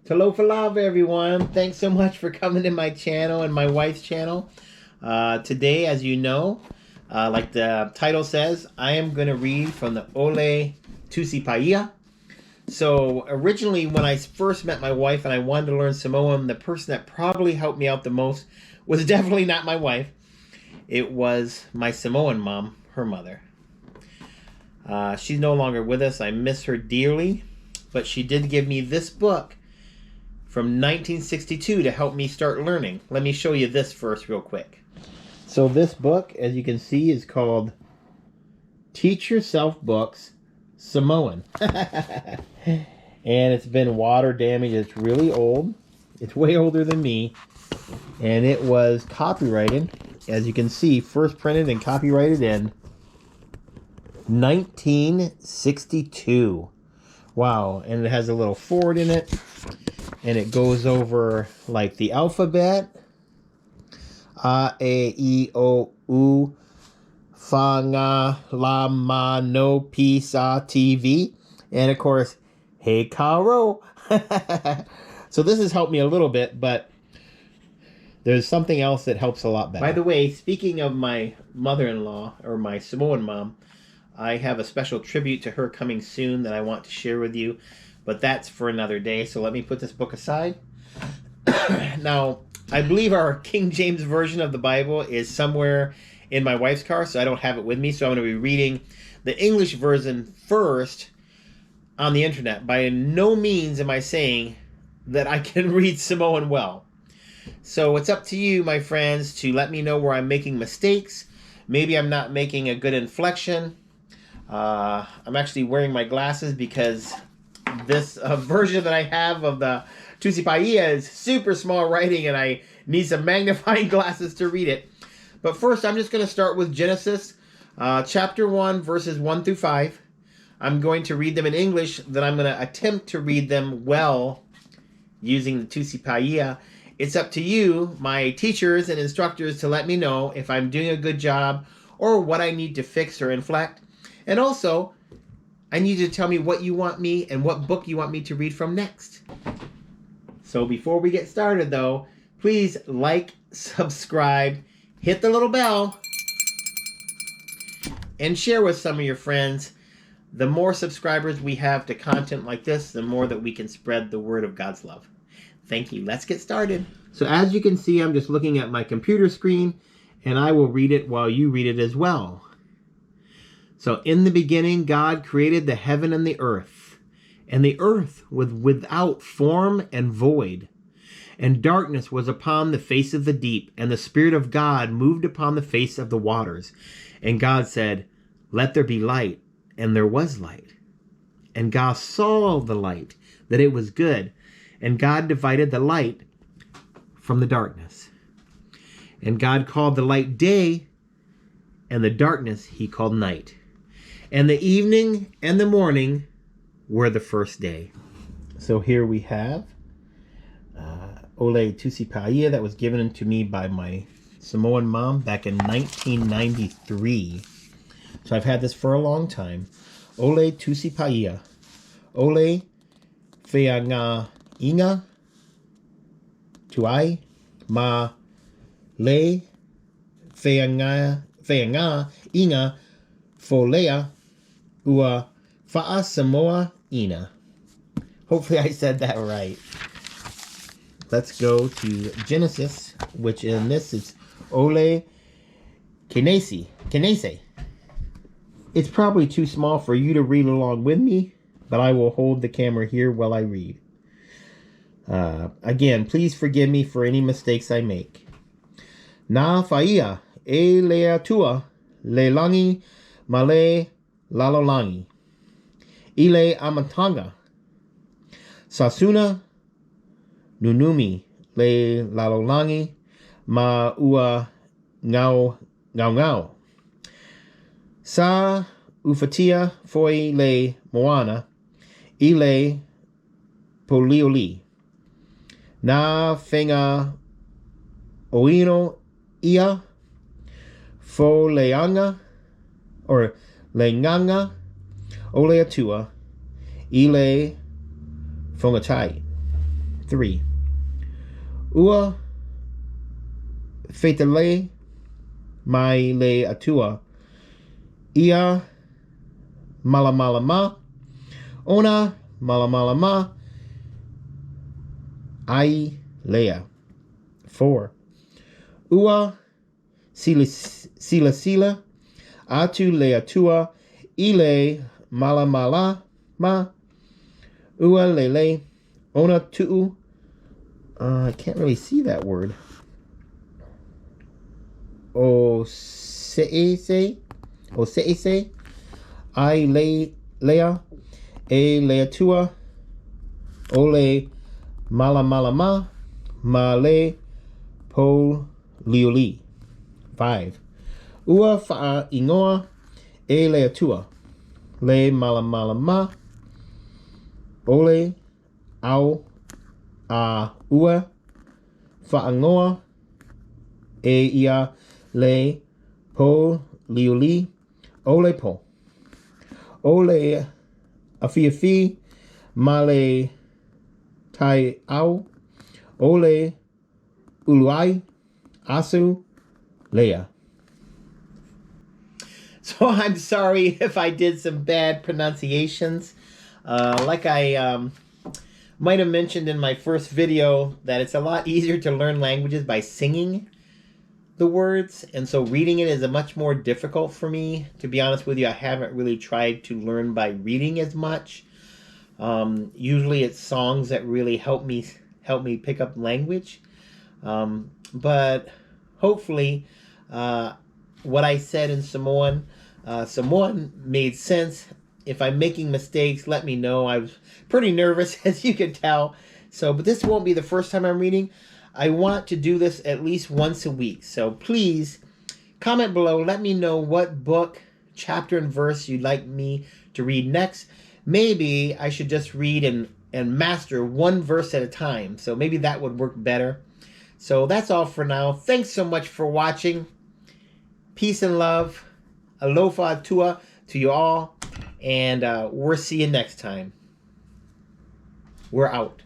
Hello for love, everyone. Thanks so much for coming to my channel and my wife's channel. Today, as you know, like the title says, I am going to read from the Ole TUSI PAIA. So originally, when I first met my wife and I wanted to learn Samoan, the person that probably helped me out the most was definitely not my wife. It was my Samoan mom, her mother. She's no longer with us. I miss her dearly, but she did give me this book from 1962 to help me start learning. Let me show you this first real quick. So this book, as you can see, is called Teach Yourself Books Samoan. And it's been water damaged. It's really old. It's way older than me. And it was copyrighted, as you can see, first printed and copyrighted in 1962. Wow. And it has a little foreword in it. And it goes over like the alphabet. A, E, I, O, U, Fa, Nga, La, Ma, No, Pi, Sa, T, V. And of course, Hey, Karo. So this has helped me a little bit, but there's something else that helps a lot better. By the way, speaking of my mother-in-law, or my Samoan mom, I have a special tribute to her coming soon that I want to share with you. But that's for another day, so let me put this book aside. Now, I believe our King James Version of the Bible is somewhere in my wife's car, so I don't have it with me. So I'm going to be reading the English version first on the internet. By no means am I saying that I can read Samoan well. So it's up to you, my friends, to let me know where I'm making mistakes. Maybe I'm not making a good inflection. I'm actually wearing my glasses because this version that I have of the TUSI PAIA is super small writing and I need some magnifying glasses to read it. But first, I'm just going to start with Genesis chapter 1, verses 1 through 5. I'm going to read them in English, then I'm going to attempt to read them well using the TUSI PAIA. It's up to you, my teachers and instructors, to let me know if I'm doing a good job or what I need to fix or inflect. And also, I need you to tell me what you want me and what book you want me to read from next. So before we get started, though, please like, subscribe, hit the little bell, and share with some of your friends. The more subscribers we have to content like this, the more that we can spread the word of God's love. Thank you. Let's get started. So as you can see, I'm just looking at my computer screen, and I will read it while you read it as well. So in the beginning, God created the heaven and the earth was without form and void. And darkness was upon the face of the deep, and the Spirit of God moved upon the face of the waters. And God said, "Let there be light," and there was light. And God saw the light, that it was good. And God divided the light from the darkness. And God called the light day, and the darkness he called night. And the evening and the morning were the first day. So here we have Ole TUSI PAIA that was given to me by my Samoan mom back in 1993. So I've had this for a long time. Ole TUSI PAIA. Ole Whainga Inga Tuai Ma Le Whainga Inga Folea Ua Fa'a Samoa Ina. Hopefully I said that right. Let's go to Genesis, which in this is Ole Kenese. It's probably too small for you to read along with me, but I will hold the camera here while I read. Again, please forgive me for any mistakes I make. Na faia e lea tua le langi male lalolangi. Ile amatanga. Sasuna nunumi le lalolangi ma ua ngau. Sa ufatia foi le moana ile polioli. Na whenga oino ia fo leanga or leanganga o le atua i le whangatai. 3. Ua FAITAU mai le atua. Ia malamalama. Ona malamalama. Ai lea. 4. Ua sila atu le atua. Ile malamalama. Ua lele. Ona tu'u. I can't really see that word. O se'ese. Ai lea. E lea tua. Ole malamalama. Ma le po liuli. 5. Ua fa'a ingoa. E lea tua. Le malamalama. Ole au a ua fa'angoa e ia le po liuli ole po. Ole afiafi ma le tai au. Ole uluai asu lea. So I'm sorry if I did some bad pronunciations. Like I might have mentioned in my first video, that it's a lot easier to learn languages by singing the words, and so reading it is a much more difficult for me. To be honest with you, I haven't really tried to learn by reading as much. Usually it's songs that really help me pick up language. But hopefully what I said in Samoan made sense. If I'm making mistakes, let me know. I was pretty nervous, as you can tell. So, but this won't be the first time I'm reading. I want to do this at least once a week. So please comment below. Let me know what book, chapter, and verse you'd like me to read next. Maybe I should just read and master one verse at a time. So maybe that would work better. So that's all for now. Thanks so much for watching. Peace and love. Alofa atua to you all. And we'll see you next time. We're out.